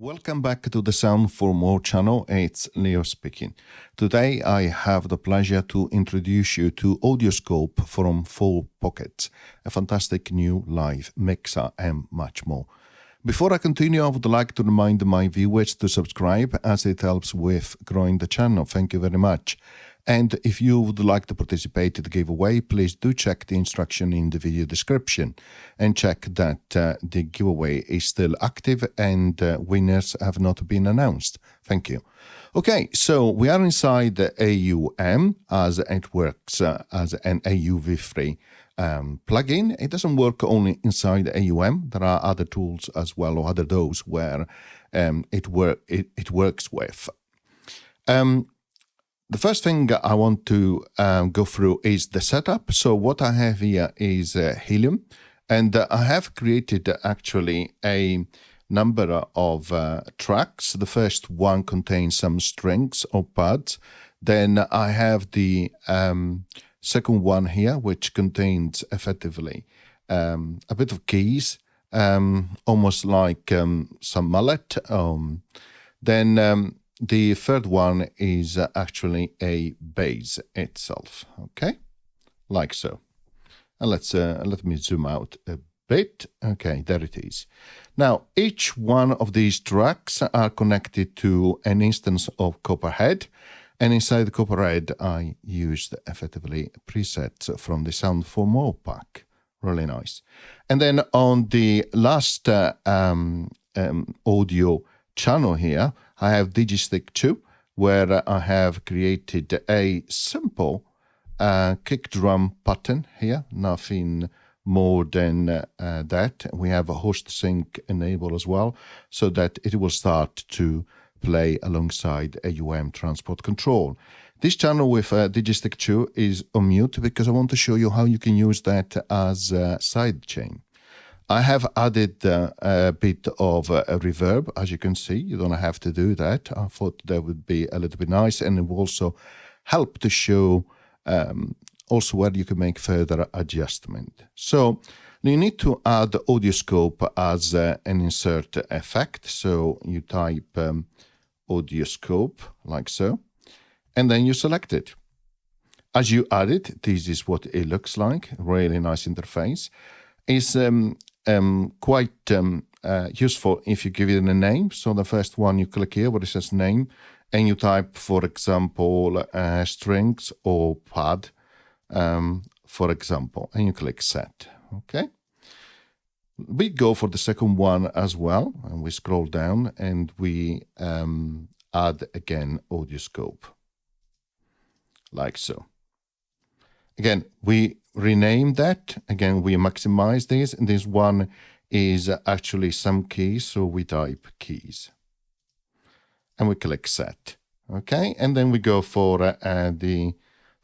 Welcome back to the Sound for More channel. It's Leo speaking. Today I have the pleasure to introduce you to AudioScope from 4Pockets, a fantastic new live mixer and much more. Before I continue, I would like to remind my viewers to subscribe as it helps with growing the channel. Thank you very much. And if you would like to participate in the giveaway, please do check the instruction in the video description and check that the giveaway is still active and winners have not been announced. Thank you. Okay, so we are inside the AUM as it works as an AUV3 plugin. It doesn't work only inside AUM. There are other tools as well, or other DAWs where it works with. The first thing I want to go through is the setup. So what I have here is Helium, and I have created actually a number of tracks. The first one contains some strings or pads. Then I have the second one here, which contains effectively a bit of keys, almost like some mallet. Then the third one is actually a bass itself, okay, like so. And let me zoom out a bit. Okay, there it is. Now, each one of these tracks are connected to an instance of Copperhead, and inside the Copperhead, I used effectively presets from the Sound for More pack. Really nice. And then on the last audio channel here, I have Digistick 2, where I have created a simple kick drum pattern here, nothing more than that. We have a host sync enable as well, so that it will start to play alongside AUM transport control. This channel with Digistick 2 is on mute because I want to show you how you can use that as a sidechain. I have added a bit of a reverb, as you can see. You don't have to do that. I thought that would be a little bit nice, and it will also help to show also where you can make further adjustment. So you need to add AudioScope as an insert effect. So you type AudioScope like so, and then you select it. As you add it, this is what it looks like. Really nice interface. It's quite useful if you give it a name. So the first one, you click here where it says name, and you type, for example, strings or pad, for example, and you click set. Okay. We go for the second one as well, and we scroll down and we add again AudioScope, like so. Again, we rename that. Again, we maximize this. And this one is actually some keys. So we type keys and we click set. Okay. And then we go for the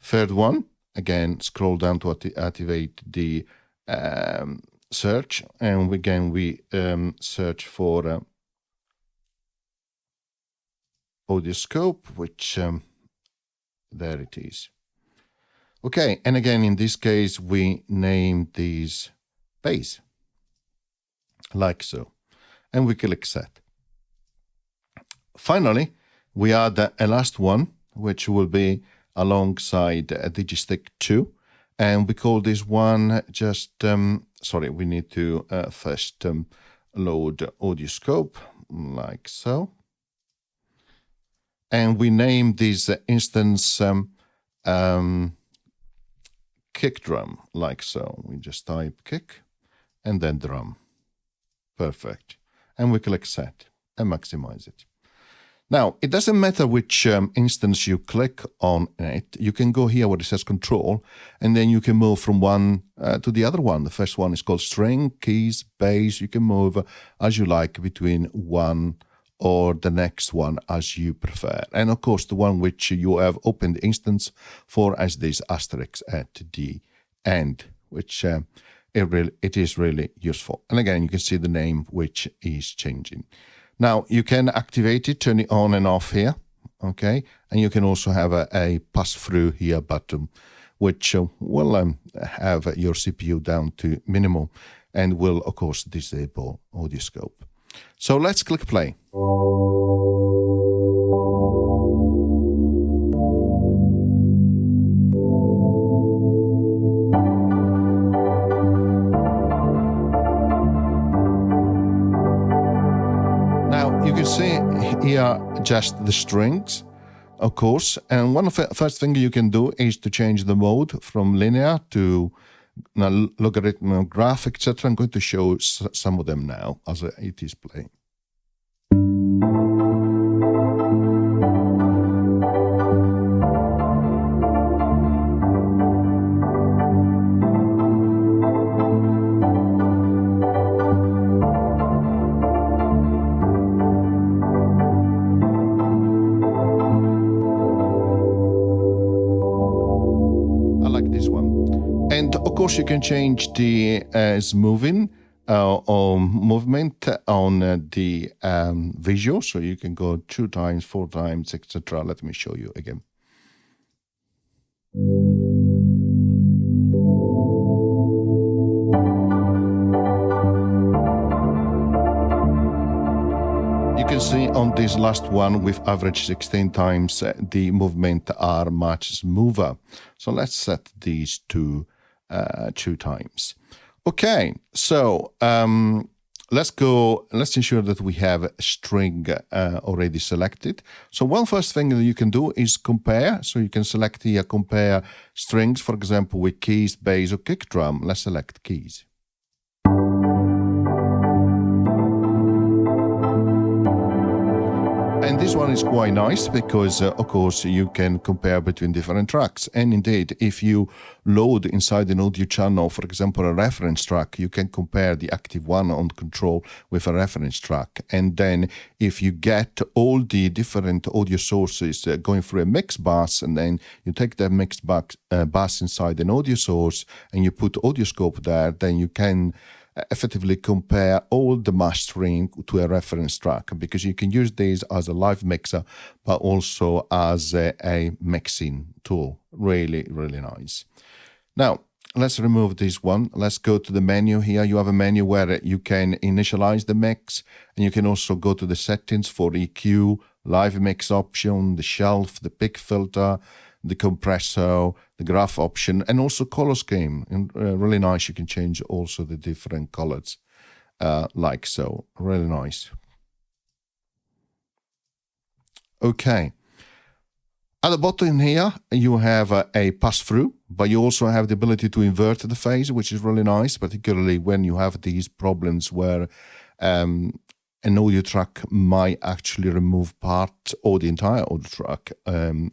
third one. Again, scroll down to activate the search. And again, we search for AudioScope, which there it is. Okay, and again, in this case, we name these bass, like so, and we click set. Finally, we add a last one, which will be alongside a Digistick 2, and we call this one just, sorry, we need to first load AudioScope, like so. And we name this instance kick drum, like so. We just type kick and then drum. Perfect. And we click set and maximize it. Now, it doesn't matter which instance you click on it. You can go here where it says control, and then you can move from one to the other one. The first one is called string, keys, bass. You can move as you like between one or the next one as you prefer. And of course, the one which you have opened the instance for as this asterisk at the end, which it is really useful. And again, you can see the name which is changing. Now, you can activate it, turn it on and off here, okay? And you can also have a pass-through here button, which will have your CPU down to minimal and will, of course, disable AudioScope. So let's click play. Now you can see here just the strings, of course, and one of the first thing you can do is to change the mode from linear to logarithm, graph, etc. I'm going to show some of them now as it is playing. And of course, you can change the smoothing or movement on the visual. So you can go 2 times, 4 times, etc. Let me show you again. You can see on this last one with average 16 times, the movement are much smoother. So let's set these to 2 times. Okay, so let's ensure that we have a string already selected. So one first thing that you can do is compare. So you can select here, compare strings, for example, with keys, bass, or kick drum. Let's select keys. And this one is quite nice because, of course, you can compare between different tracks. And indeed, if you load inside an audio channel, for example, a reference track, you can compare the active one on control with a reference track. And then if you get all the different audio sources going through a mix bus, and then you take that mixed bus inside an audio source and you put AudioScope there, then you can effectively compare all the mastering to a reference track, because you can use these as a live mixer, but also as a mixing tool. Really, really nice. Now, let's remove this one. Let's go to the menu here. You have a menu where you can initialize the mix, and you can also go to the settings for EQ, live mix option, the shelf, the pick filter, the compressor, the graph option, and also color scheme. And really nice. You can change also the different colors like so. Really nice. Okay. At the bottom here, you have a pass-through, but you also have the ability to invert the phase, which is really nice, particularly when you have these problems where an audio track might actually remove part or the entire audio track,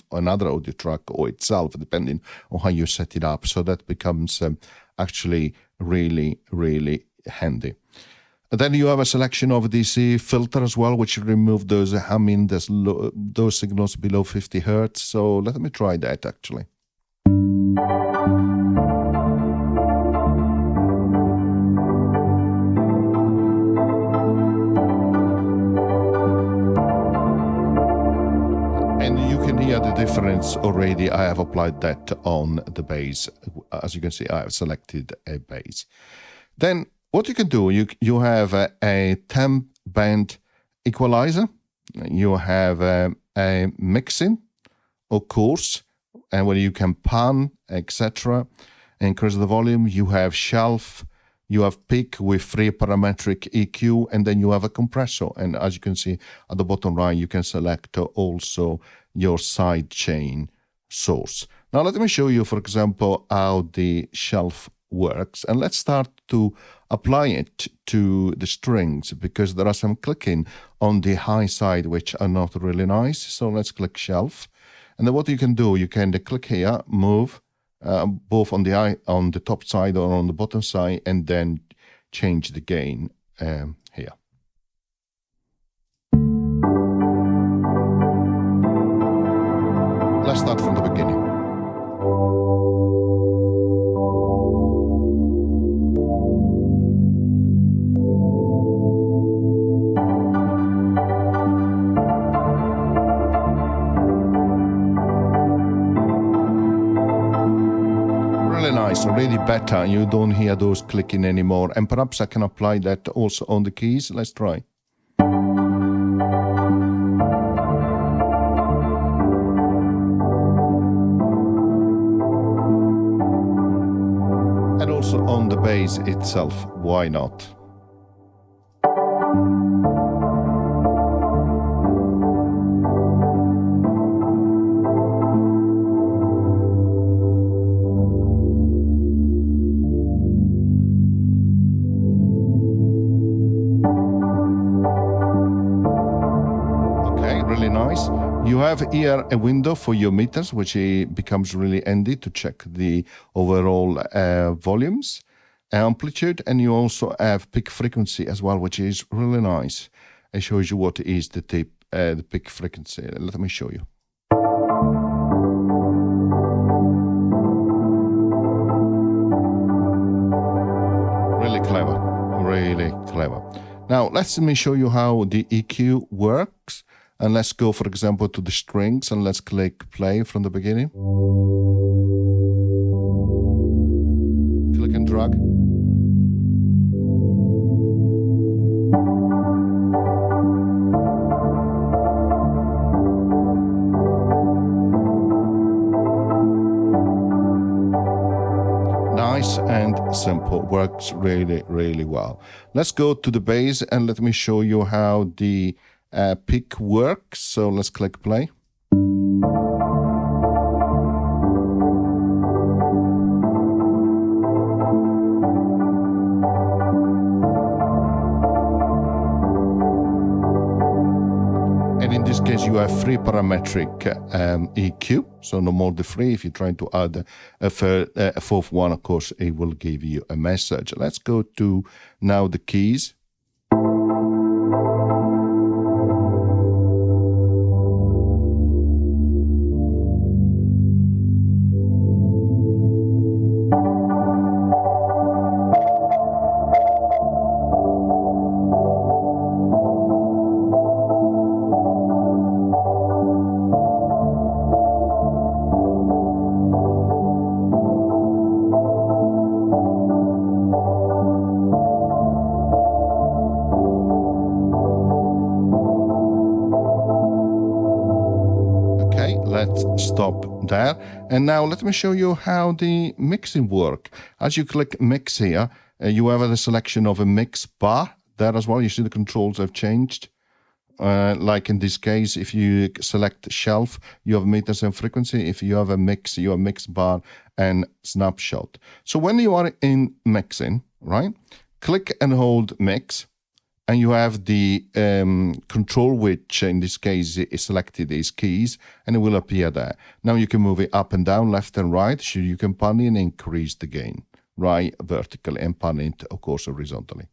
another audio track or itself, depending on how you set it up. So that becomes actually really, really handy. Then you have a selection of DC filter as well, which remove those humming, those signals below 50 Hertz. So let me try that actually. And you can hear the difference already. I have applied that on the bass. As you can see, I have selected a bass. Then what you can do, you have a temp band equalizer, you have a mixing, of course, and where you can pan, etc., increase the volume. You have shelf, you have peak with 3 parametric EQ, and then you have a compressor. And as you can see at the bottom right, you can select also your side chain source. Now let me show you, for example, how the shelf works, and let's start to apply it to the strings, because there are some clicking on the high side which are not really nice. So let's click shelf, and then what you can do, you can click here, move both on the top side or on the bottom side, and then change the gain here. Let's start from the beginning. Nice, really better. You don't hear those clicking anymore. And perhaps I can apply that also on the keys. Let's try. also on the bass itself, why not? Really nice. You have here a window for your meters, which becomes really handy to check the overall volumes, amplitude, and you also have peak frequency as well, which is really nice. It shows you what is the peak frequency. Let me show you. Really clever, really clever. Now, let me show you how the EQ works. And let's go, for example, to the strings, and let's click play from the beginning. Click and drag. Nice and simple, works really, really well. Let's go to the bass and let me show you how the pick works. So let's click play. And in this case, you have three parametric EQ, so no more than three. If you're trying to add a fourth one, of course, it will give you a message. Let's go to now the keys. Let's stop there. And now let me show you how the mixing work. As you click mix here, you have a selection of a mix bar there as well. You see the controls have changed. Like in this case, if you select shelf, you have meters and frequency. If you have a mix, you have mix bar and snapshot. So when you are in mixing, right, click and hold mix. And you have the control, which in this case is selected as keys, and it will appear there. Now you can move it up and down, left and right. So you can pan and increase the gain, right, vertically, and pan it, of course, horizontally.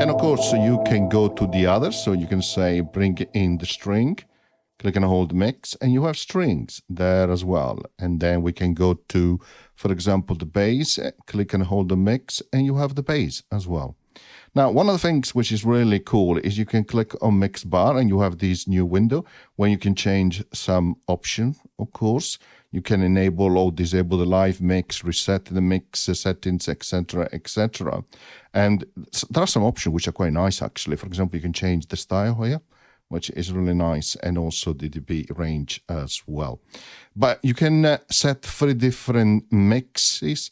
And of course, you can go to the others. So you can say, bring in the string, click and hold mix, and you have strings there as well. And then we can go to, for example, the bass, click and hold the mix, and you have the bass as well. Now, one of the things which is really cool is you can click on mix bar and you have this new window where you can change some options, of course. You can enable or disable the live mix, reset the mix settings, etc., etc. And there are some options which are quite nice, actually. For example, you can change the style here, which is really nice, and also the dB range as well. But you can set 3 different mixes,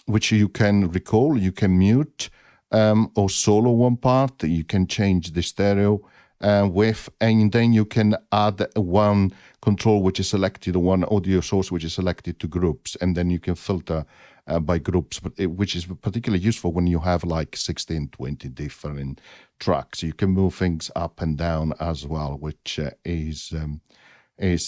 which you can recall. You can mute or solo one part. You can change the stereo width, and then you can add one control which is selected, one audio source which is selected to groups, and then you can filter by groups, which is particularly useful when you have like 16, 20 different tracks. You can move things up and down as well, which is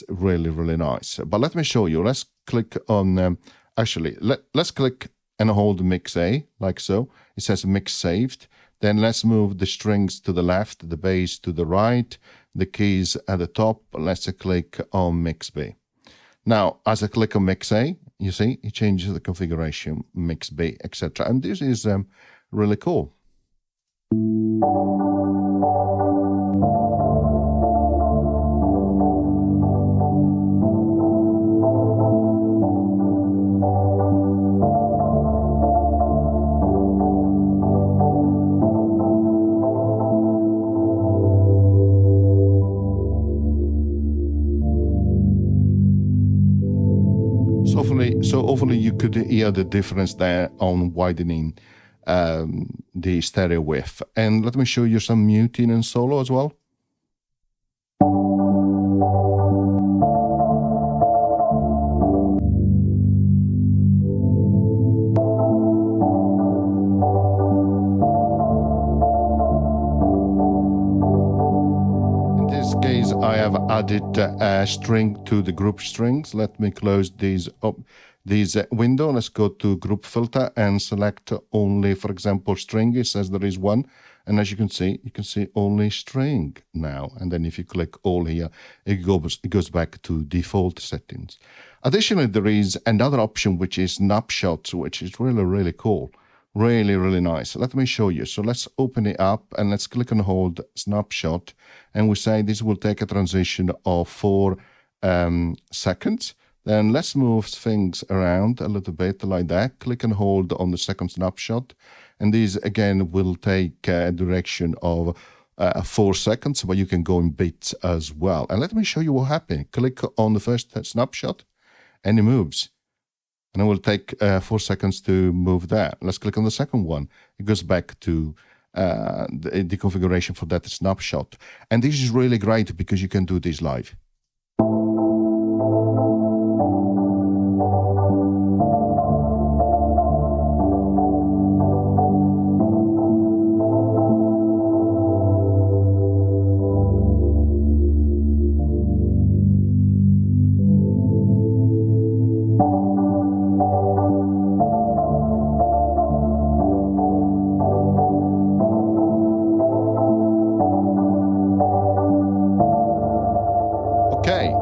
really, really nice. But let me show you. Let's click on, let's click and hold mix A, like so. It says mix saved. Then let's move the strings to the left, the bass to the right, the keys at the top. Let's click on mix B. Now, as I click on mix A, you see, it changes the configuration, mix B, etc. And this is really cool. So hopefully you could hear the difference there on widening the stereo width. And let me show you some muting and solo as well. In this case, I have added a string to the group strings. Let me close these up. This window, let's go to group filter and select only, for example, string. It says there is one. And as you can see only string now. And then if you click all here, it goes back to default settings. Additionally, there is another option, which is snapshots, which is really, really cool. Really, really nice. Let me show you. So let's open it up and let's click and hold snapshot. And we say this will take a transition of 4 seconds. Then let's move things around a little bit like that. Click and hold on the second snapshot. And these again will take a direction of 4 seconds, but you can go in bits as well. And let me show you what happened. Click on the first snapshot and it moves. And it will take 4 seconds to move that. Let's click on the second one. It goes back to the configuration for that snapshot. And this is really great because you can do this live.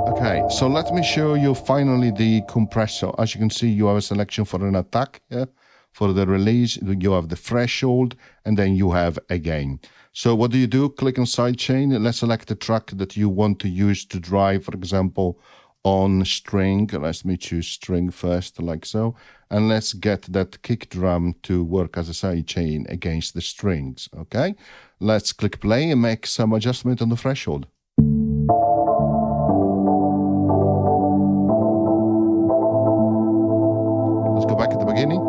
Okay, so let me show you finally the compressor. As you can see, you have a selection for an attack here. For the release, you have the threshold, and then you have a gain. So what do? Click on sidechain. Let's select the track that you want to use to drive, for example, on string. Let me choose string first, like so. And let's get that kick drum to work as a sidechain against the strings, okay? Let's click play and make some adjustment on the threshold. Let's go back at the beginning.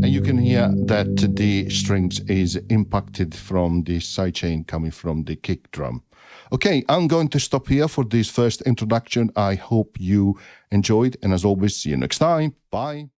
And you can hear that the strings is impacted from the sidechain coming from the kick drum. Okay, I'm going to stop here for this first introduction. I hope you enjoyed, and as always, see you next time. Bye.